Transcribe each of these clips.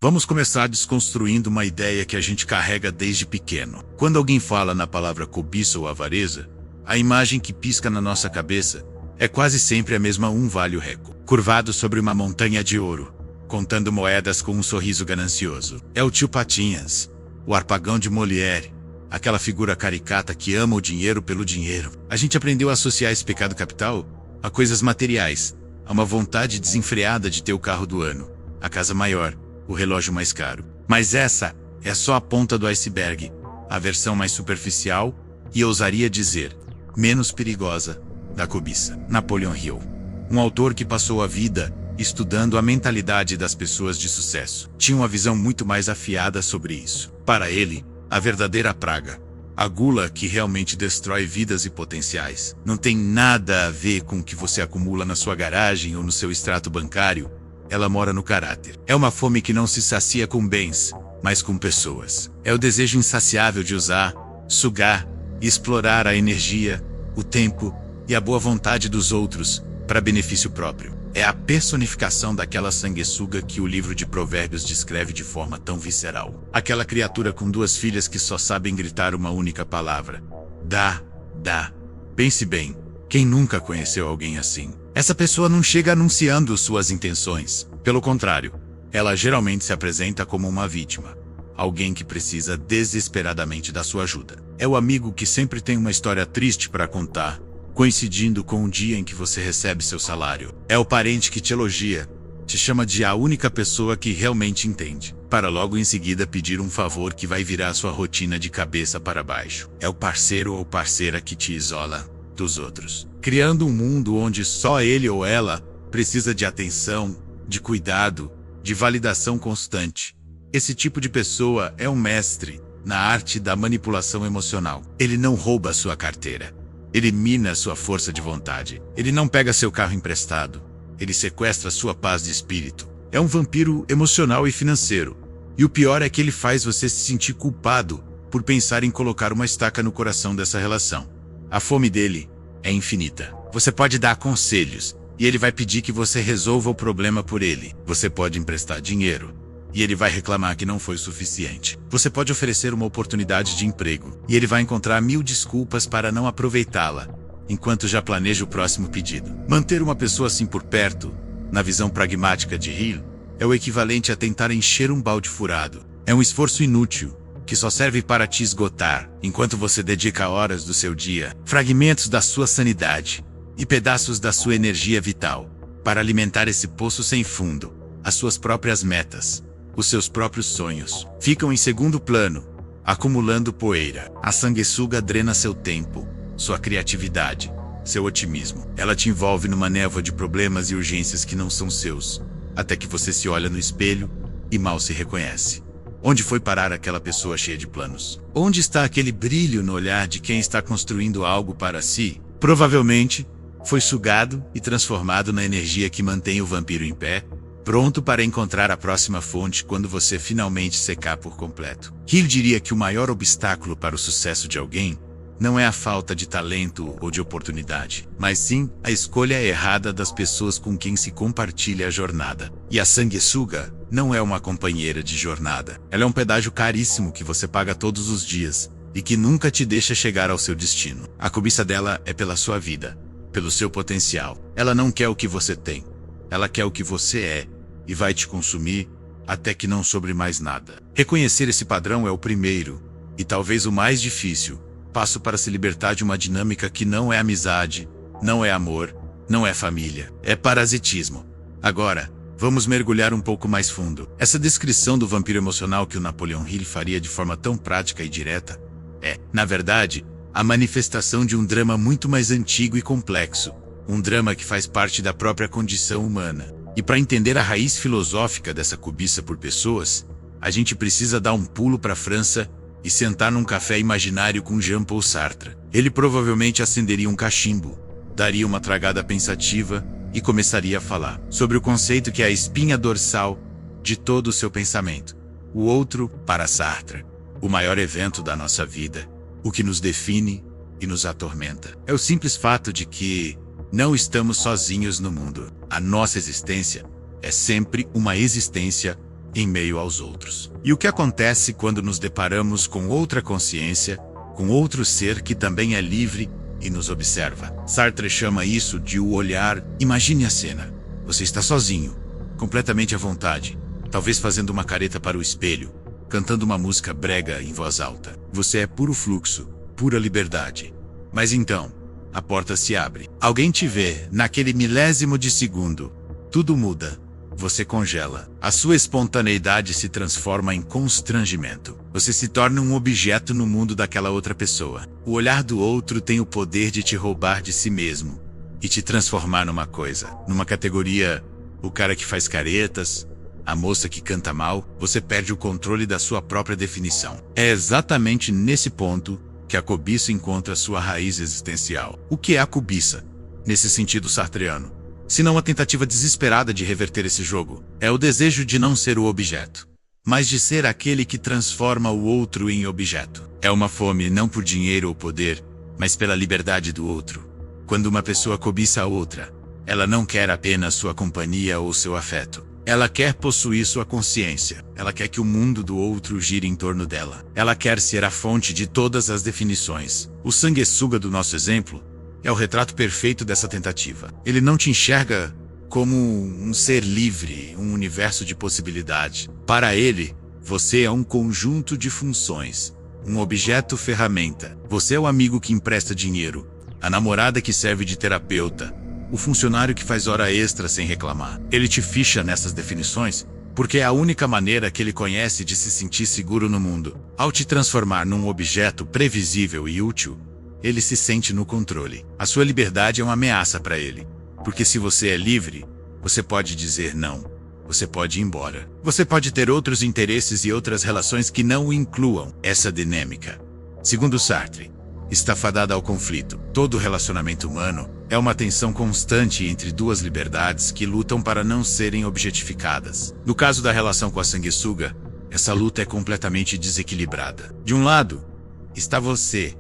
Vamos começar desconstruindo uma ideia que a gente carrega desde pequeno. Quando alguém fala na palavra cobiça ou avareza, a imagem que pisca na nossa cabeça é quase sempre a mesma velho-rico, curvado sobre uma montanha de ouro, contando moedas com um sorriso ganancioso. É o tio Patinhas, o arpagão de Molière, aquela figura caricata que ama o dinheiro pelo dinheiro. A gente aprendeu a associar esse pecado capital a coisas materiais, a uma vontade desenfreada de ter o carro do ano, a casa maior, o relógio mais caro. Mas essa é só a ponta do iceberg, a versão mais superficial e, ousaria dizer, menos perigosa da cobiça. Napoleon Hill, um autor que passou a vida estudando a mentalidade das pessoas de sucesso, tinha uma visão muito mais afiada sobre isso. Para ele, a verdadeira praga, a gula que realmente destrói vidas e potenciais, não tem nada a ver com o que você acumula na sua garagem ou no seu extrato bancário. Ela mora no caráter. É uma fome que não se sacia com bens, mas com pessoas. É o desejo insaciável de usar, sugar e explorar a energia, o tempo e a boa vontade dos outros para benefício próprio. É a personificação daquela sanguessuga que o livro de Provérbios descreve de forma tão visceral. Aquela criatura com 2 filhas que só sabem gritar uma única palavra: dá, dá. Pense bem, quem nunca conheceu alguém assim? Essa pessoa não chega anunciando suas intenções. Pelo contrário, ela geralmente se apresenta como uma vítima, alguém que precisa desesperadamente da sua ajuda. É o amigo que sempre tem uma história triste para contar, coincidindo com o dia em que você recebe seu salário. É o parente que te elogia, te chama de a única pessoa que realmente entende, para logo em seguida pedir um favor que vai virar sua rotina de cabeça para baixo. É o parceiro ou parceira que te isola dos outros, criando um mundo onde só ele ou ela precisa de atenção, de cuidado, de validação constante. Esse tipo de pessoa é um mestre na arte da manipulação emocional. Ele não rouba sua carteira. Ele mina sua força de vontade. Ele não pega seu carro emprestado. Ele sequestra sua paz de espírito. É um vampiro emocional e financeiro. E o pior é que ele faz você se sentir culpado por pensar em colocar uma estaca no coração dessa relação. A fome dele é infinita. Você pode dar conselhos e ele vai pedir que você resolva o problema por ele. Você pode emprestar dinheiro e ele vai reclamar que não foi suficiente. Você pode oferecer uma oportunidade de emprego e ele vai encontrar 1000 desculpas para não aproveitá-la, enquanto já planeja o próximo pedido. Manter uma pessoa assim por perto, na visão pragmática de Hill, é o equivalente a tentar encher um balde furado. É um esforço inútil, que só serve para te esgotar, enquanto você dedica horas do seu dia, fragmentos da sua sanidade e pedaços da sua energia vital, para alimentar esse poço sem fundo. As suas próprias metas, os seus próprios sonhos, ficam em segundo plano, acumulando poeira. A sanguessuga drena seu tempo, sua criatividade, seu otimismo. Ela te envolve numa névoa de problemas e urgências que não são seus, até que você se olha no espelho e mal se reconhece. Onde foi parar aquela pessoa cheia de planos? Onde está aquele brilho no olhar de quem está construindo algo para si? Provavelmente, foi sugado e transformado na energia que mantém o vampiro em pé, pronto para encontrar a próxima fonte quando você finalmente secar por completo. Hill diria que o maior obstáculo para o sucesso de alguém não é a falta de talento ou de oportunidade, mas sim a escolha errada das pessoas com quem se compartilha a jornada. E a sanguessuga não é uma companheira de jornada. Ela é um pedágio caríssimo que você paga todos os dias e que nunca te deixa chegar ao seu destino. A cobiça dela é pela sua vida, pelo seu potencial. Ela não quer o que você tem. Ela quer o que você é e vai te consumir até que não sobre mais nada. Reconhecer esse padrão é o primeiro, e talvez o mais difícil, passo para se libertar de uma dinâmica que não é amizade, não é amor, não é família, é parasitismo. Agora, vamos mergulhar um pouco mais fundo. Essa descrição do vampiro emocional que o Napoleon Hill faria de forma tão prática e direta é, na verdade, a manifestação de um drama muito mais antigo e complexo, um drama que faz parte da própria condição humana. E para entender a raiz filosófica dessa cobiça por pessoas, a gente precisa dar um pulo para a França e sentar num café imaginário com Jean-Paul Sartre. Ele provavelmente acenderia um cachimbo, daria uma tragada pensativa e começaria a falar sobre o conceito que é a espinha dorsal de todo o seu pensamento. O outro, para Sartre, o maior evento da nossa vida, o que nos define e nos atormenta. É o simples fato de que não estamos sozinhos no mundo. A nossa existência é sempre uma existência em meio aos outros. E o que acontece quando nos deparamos com outra consciência, com outro ser que também é livre e nos observa? Sartre chama isso de o olhar. Imagine a cena. Você está sozinho, completamente à vontade, talvez fazendo uma careta para o espelho, cantando uma música brega em voz alta. Você é puro fluxo, pura liberdade. Mas então, a porta se abre. Alguém te vê, naquele milésimo de segundo. Tudo muda. Você congela. A sua espontaneidade se transforma em constrangimento. Você se torna um objeto no mundo daquela outra pessoa. O olhar do outro tem o poder de te roubar de si mesmo e te transformar numa coisa. Numa categoria, o cara que faz caretas, a moça que canta mal. Você perde o controle da sua própria definição. É exatamente nesse ponto que a cobiça encontra sua raiz existencial. O que é a cobiça, nesse sentido sartreano? Se não a tentativa desesperada de reverter esse jogo, é o desejo de não ser o objeto, mas de ser aquele que transforma o outro em objeto. É uma fome não por dinheiro ou poder, mas pela liberdade do outro. Quando uma pessoa cobiça a outra, ela não quer apenas sua companhia ou seu afeto. Ela quer possuir sua consciência. Ela quer que o mundo do outro gire em torno dela. Ela quer ser a fonte de todas as definições. O sanguessuga do nosso exemplo é o retrato perfeito dessa tentativa. Ele não te enxerga como um ser livre, um universo de possibilidade. Para ele, você é um conjunto de funções, um objeto ferramenta. Você é o amigo que empresta dinheiro, a namorada que serve de terapeuta, o funcionário que faz hora extra sem reclamar. Ele te ficha nessas definições porque é a única maneira que ele conhece de se sentir seguro no mundo. Ao te transformar num objeto previsível e útil, ele se sente no controle. A sua liberdade é uma ameaça para ele, porque se você é livre, você pode dizer não. Você pode ir embora. Você pode ter outros interesses e outras relações que não o incluam essa dinâmica. Segundo Sartre, está fadada ao conflito. Todo relacionamento humano é uma tensão constante entre duas liberdades que lutam para não serem objetificadas. No caso da relação com a sanguessuga, essa luta é completamente desequilibrada. De um lado, está você,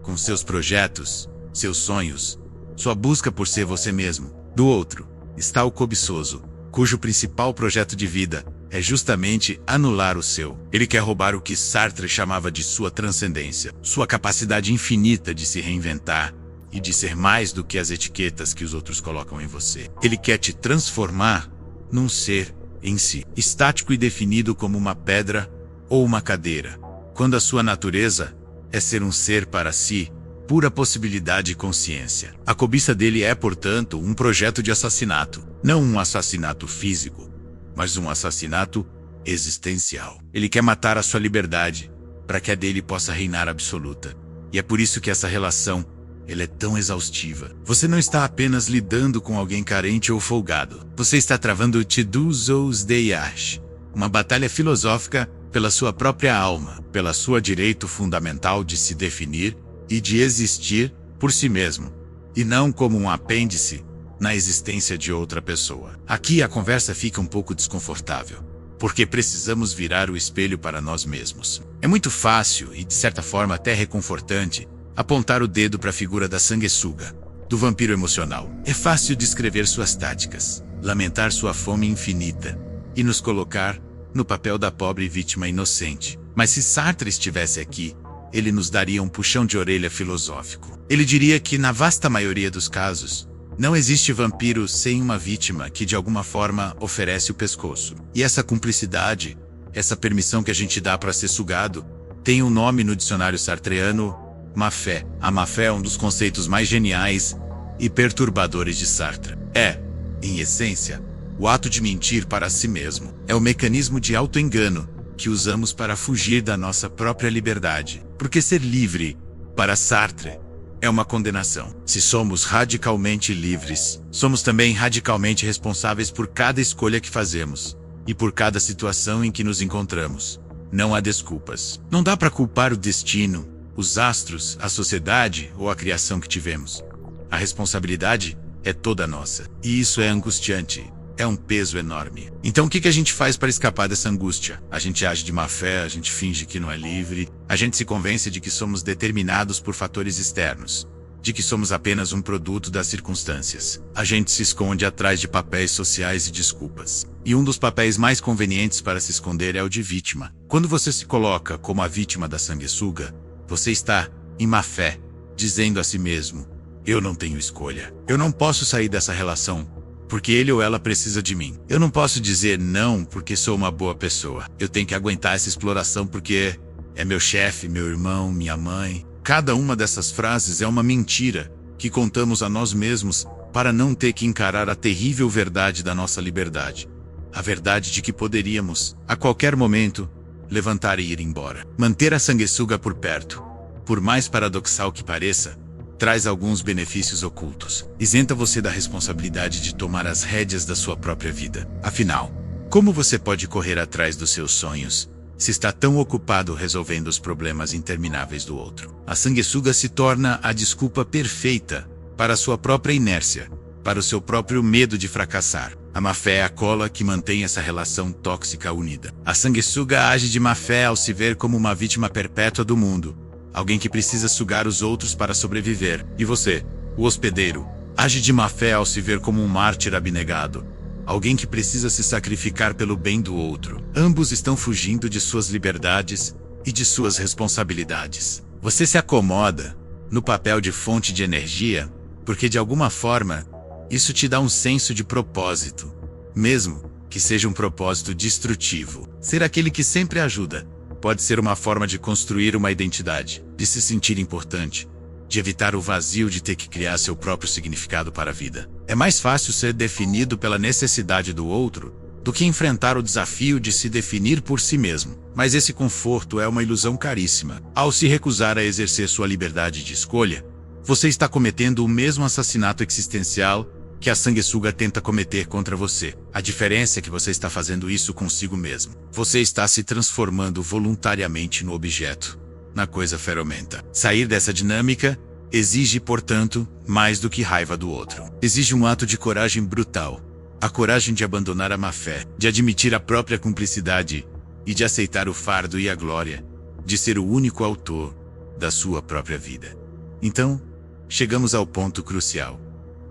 com seus projetos, seus sonhos, sua busca por ser você mesmo. Do outro, está o cobiçoso, cujo principal projeto de vida é justamente anular o seu. Ele quer roubar o que Sartre chamava de sua transcendência, sua capacidade infinita de se reinventar e de ser mais do que as etiquetas que os outros colocam em você. Ele quer te transformar num ser em si, estático e definido como uma pedra ou uma cadeira, quando a sua natureza é ser um ser para si, pura possibilidade e consciência. A cobiça dele é, portanto, um projeto de assassinato. Não um assassinato físico, mas um assassinato existencial. Ele quer matar a sua liberdade, para que a dele possa reinar absoluta. E é por isso que essa relação, ela é tão exaustiva. Você não está apenas lidando com alguém carente ou folgado. Você está travando Tidus ou Sdeyash, uma batalha filosófica pela sua própria alma, pela sua direito fundamental de se definir e de existir por si mesmo, e não como um apêndice na existência de outra pessoa. Aqui a conversa fica um pouco desconfortável, porque precisamos virar o espelho para nós mesmos. É muito fácil e, de certa forma, até reconfortante apontar o dedo para a figura da sanguessuga, do vampiro emocional. É fácil descrever suas táticas, lamentar sua fome infinita e nos colocar no papel da pobre vítima inocente. Mas se Sartre estivesse aqui, ele nos daria um puxão de orelha filosófico. Ele diria que, na vasta maioria dos casos, não existe vampiro sem uma vítima que de alguma forma oferece o pescoço. E essa cumplicidade, essa permissão que a gente dá para ser sugado, tem um nome no dicionário sartreano: má-fé. A má-fé é um dos conceitos mais geniais e perturbadores de Sartre. É, em essência, o ato de mentir para si mesmo. É o mecanismo de auto-engano que usamos para fugir da nossa própria liberdade. Porque ser livre, para Sartre, é uma condenação. Se somos radicalmente livres, somos também radicalmente responsáveis por cada escolha que fazemos e por cada situação em que nos encontramos. Não há desculpas. Não dá para culpar o destino, os astros, a sociedade ou a criação que tivemos. A responsabilidade é toda nossa. E isso é angustiante. É um peso enorme. Então o que a gente faz para escapar dessa angústia? A gente age de má fé, a gente finge que não é livre, a gente se convence de que somos determinados por fatores externos. de que somos apenas um produto das circunstâncias. A gente se esconde atrás de papéis sociais e desculpas. E um dos papéis mais convenientes para se esconder é o de vítima. Quando você se coloca como a vítima da sanguessuga, você está, em má fé, dizendo a si mesmo: eu não tenho escolha. Eu não posso sair dessa relação, porque ele ou ela precisa de mim. Eu não posso dizer não porque sou uma boa pessoa. Eu tenho que aguentar essa exploração porque é meu chefe, meu irmão, minha mãe. Cada uma dessas frases é uma mentira que contamos a nós mesmos para não ter que encarar a terrível verdade da nossa liberdade. A verdade de que poderíamos, a qualquer momento, levantar e ir embora. Manter a sanguessuga por perto, por mais paradoxal que pareça, traz alguns benefícios ocultos. Isenta você da responsabilidade de tomar as rédeas da sua própria vida. Afinal, como você pode correr atrás dos seus sonhos se está tão ocupado resolvendo os problemas intermináveis do outro? A sanguessuga se torna a desculpa perfeita para a sua própria inércia, para o seu próprio medo de fracassar. A má-fé é a cola que mantém essa relação tóxica unida. A sanguessuga age de má-fé ao se ver como uma vítima perpétua do mundo, alguém que precisa sugar os outros para sobreviver. E você, o hospedeiro, age de má-fé ao se ver como um mártir abnegado, alguém que precisa se sacrificar pelo bem do outro. Ambos estão fugindo de suas liberdades e de suas responsabilidades. Você se acomoda no papel de fonte de energia porque, de alguma forma, isso te dá um senso de propósito, mesmo que seja um propósito destrutivo. Ser aquele que sempre ajuda pode ser uma forma de construir uma identidade, de se sentir importante, de evitar o vazio de ter que criar seu próprio significado para a vida. É mais fácil ser definido pela necessidade do outro do que enfrentar o desafio de se definir por si mesmo. Mas esse conforto é uma ilusão caríssima. Ao se recusar a exercer sua liberdade de escolha, você está cometendo o mesmo assassinato existencial que a sanguessuga tenta cometer contra você. A diferença é que você está fazendo isso consigo mesmo. Você está se transformando voluntariamente no objeto, na coisa feromenta. Sair dessa dinâmica exige, portanto, mais do que raiva do outro. Exige um ato de coragem brutal. A coragem de abandonar a má-fé, de admitir a própria cumplicidade e de aceitar o fardo e a glória de ser o único autor da sua própria vida. Então, chegamos ao ponto crucial.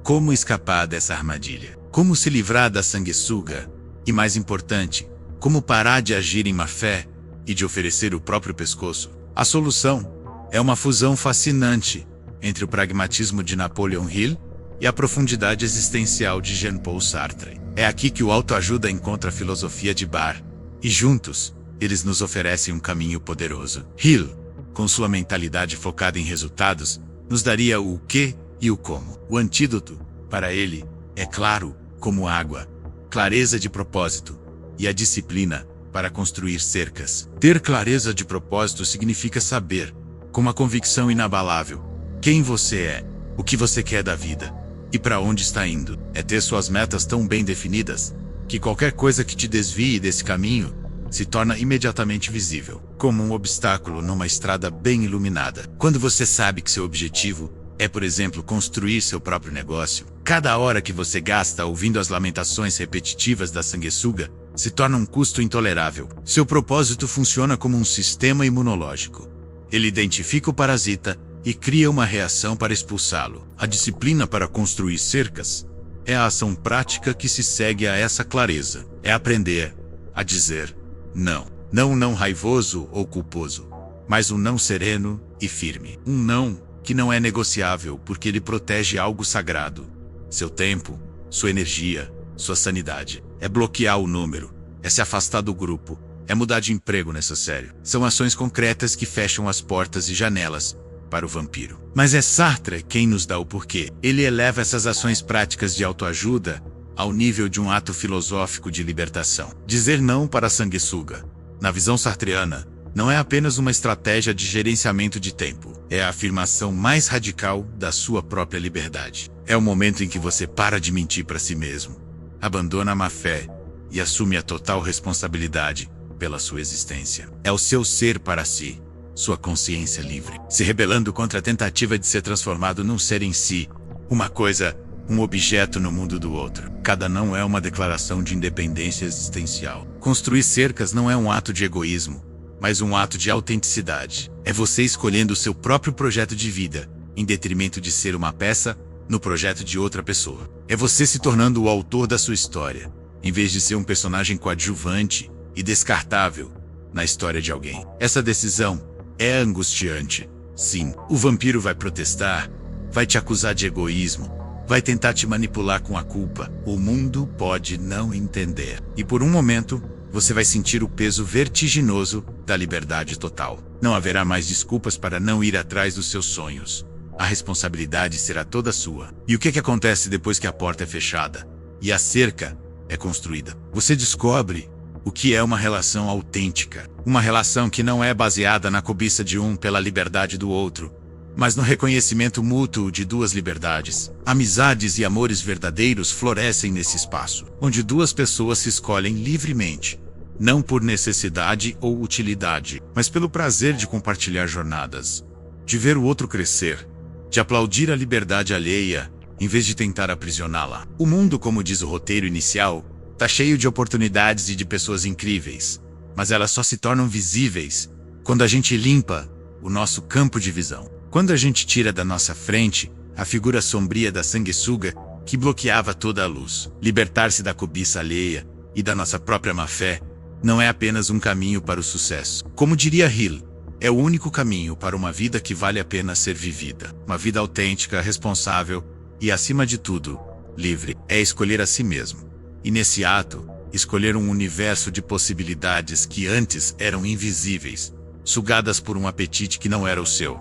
Como escapar dessa armadilha? Como se livrar da sanguessuga? E mais importante, como parar de agir em má-fé e de oferecer o próprio pescoço? A solução é uma fusão fascinante entre o pragmatismo de Napoleon Hill e a profundidade existencial de Jean-Paul Sartre. É aqui que o autoajuda encontra a filosofia de Bar, e juntos, eles nos oferecem um caminho poderoso. Hill, com sua mentalidade focada em resultados, nos daria o quê e o como. O antídoto, para ele, é claro como água, clareza de propósito e a disciplina para construir cercas. Ter clareza de propósito significa saber, com uma convicção inabalável, quem você é, o que você quer da vida e para onde está indo. É ter suas metas tão bem definidas que qualquer coisa que te desvie desse caminho se torna imediatamente visível, como um obstáculo numa estrada bem iluminada. Quando você sabe que seu objetivo é, por exemplo, construir seu próprio negócio, cada hora que você gasta ouvindo as lamentações repetitivas da sanguessuga se torna um custo intolerável. Seu propósito funciona como um sistema imunológico. Ele identifica o parasita e cria uma reação para expulsá-lo. A disciplina para construir cercas é a ação prática que se segue a essa clareza. É aprender a dizer não. Não raivoso ou culposo, mas um não sereno e firme. Um não que não é negociável porque ele protege algo sagrado. Seu tempo, sua energia, sua sanidade. É bloquear o número, é se afastar do grupo, é mudar de emprego necessário. São ações concretas que fecham as portas e janelas para o vampiro. Mas é Sartre quem nos dá o porquê. Ele eleva essas ações práticas de autoajuda ao nível de um ato filosófico de libertação. Dizer não para a sanguessuga, na visão sartreana, não é apenas uma estratégia de gerenciamento de tempo. É a afirmação mais radical da sua própria liberdade. É o momento em que você para de mentir para si mesmo, abandona a má-fé e assume a total responsabilidade pela sua existência. É o seu ser para si, sua consciência livre, se rebelando contra a tentativa de ser transformado num ser em si, uma coisa, um objeto no mundo do outro. Cada não é uma declaração de independência existencial. Construir cercas não é um ato de egoísmo, mas um ato de autenticidade. É você escolhendo o seu próprio projeto de vida, em detrimento de ser uma peça no projeto de outra pessoa. É você se tornando o autor da sua história, em vez de ser um personagem coadjuvante e descartável na história de alguém. Essa decisão é angustiante. Sim, o vampiro vai protestar, vai te acusar de egoísmo, vai tentar te manipular com a culpa. O mundo pode não entender. E por um momento, você vai sentir o peso vertiginoso da liberdade total. Não haverá mais desculpas para não ir atrás dos seus sonhos. A responsabilidade será toda sua. E o que acontece depois que a porta é fechada e a cerca é construída? Você descobre o que é uma relação autêntica. Uma relação que não é baseada na cobiça de um pela liberdade do outro, mas no reconhecimento mútuo de duas liberdades. Amizades e amores verdadeiros florescem nesse espaço, onde duas pessoas se escolhem livremente, não por necessidade ou utilidade, mas pelo prazer de compartilhar jornadas, de ver o outro crescer, de aplaudir a liberdade alheia, em vez de tentar aprisioná-la. O mundo, como diz o roteiro inicial, tá cheio de oportunidades e de pessoas incríveis, mas elas só se tornam visíveis quando a gente limpa o nosso campo de visão. Quando a gente tira da nossa frente a figura sombria da sanguessuga que bloqueava toda a luz. Libertar-se da cobiça alheia e da nossa própria má-fé não é apenas um caminho para o sucesso. Como diria Hill, é o único caminho para uma vida que vale a pena ser vivida. Uma vida autêntica, responsável e, acima de tudo, livre. É escolher a si mesmo. E nesse ato, escolher um universo de possibilidades que antes eram invisíveis, sugadas por um apetite que não era o seu.